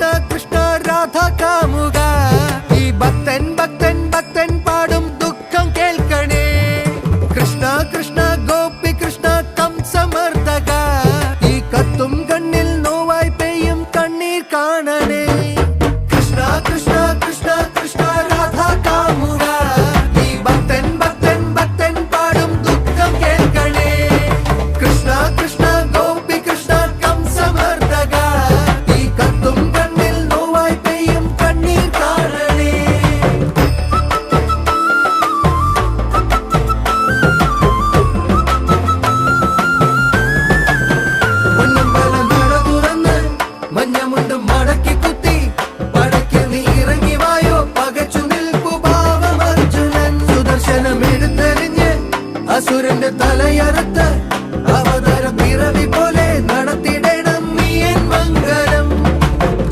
കൃഷ്ണ കൃഷ്ണ രാധ കാമുക ഈ ഭക്തൻ ഭക്തൻ ഭക്തൻ പാടും ദുഃഖം കേൾക്കണേ കൃഷ്ണ കൃഷ്ണ ഗോപി കൃഷ്ണ കംസമർദ്ദക ഈ കത്തും കണ്ണിൽ നോവായി പെയ്യും കണ്ണീർ കാണണേ